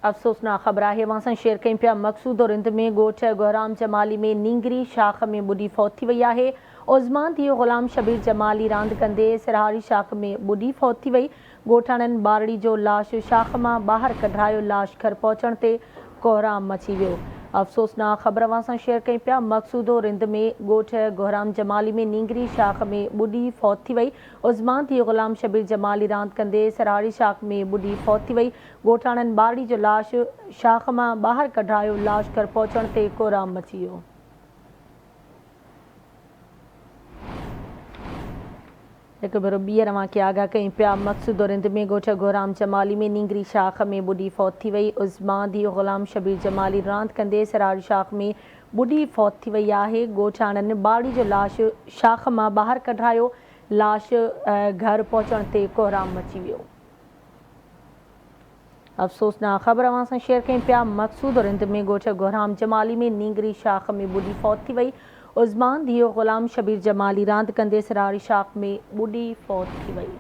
अफ़सोसनाक ख़बर आहे असां शेयर कयूं पिया मक़सूद और रिंद में ॻोठ गुहराम जमाली में नींगरी शाख में ॿुॾी फौत थी वई आहे। उज़मान धीउ ग़ुलाम शबीर जमाली रांदि कंदे सिरहारी शाख में ॿुॾी फौत थी वई। ॻोठाणनि ॿारड़ी जो लाश शाख मां ॿाहिरि कढायो। लाश घर पहुचण ते कोहराम मची वियो। अफ़सोसनाक ख़बर असां शेयर कयूं पिया मक़सूद और रिंद में ॻोठ गुहराम जमाली में नींगरी शाख में ॿुॾी फौत थी वई। उज़मान धीउ ग़ुलाम शबीर जमाली रांदि कंदे सिरहारी शाख में ॿुॾी फौत थी वई। ॻोठाणनि ॿारड़ी जो लाश शाख मां ॿाहिरि कढायो। लाश घर पहुचण ते कोहराम मची वियो। एक भेरो ॿीहर अव्हांखे आगाह कयूं पिया मक़सूद और रिंद में ॻोठ गुहराम जमाली में नींगरी शाख में ॿुॾी फौत थी वई। उज़मान धीउ ग़ुलाम शबीर जमाली रांदि कंदे सिरहारी शाख में ॿुॾी फौत थी वई आहे। ॻोठाणनि ॿारड़ी जो लाश शाख मां ॿाहिरि कढायो। लाश घर पहुचण ते कोहराम मची वियो। अफ़सोसनाक ख़बर असां शेयर कयूं पिया मक़सूद और रिंद में ॻोठ गुहराम जमाली में नींगरी शाख में ॿुॾी फौत थी वई। उज़मान धीउ ग़ुलाम शबीर जमाली रांदि कंदे सिरहारी शाख में ॿुॾी फौत थी वई।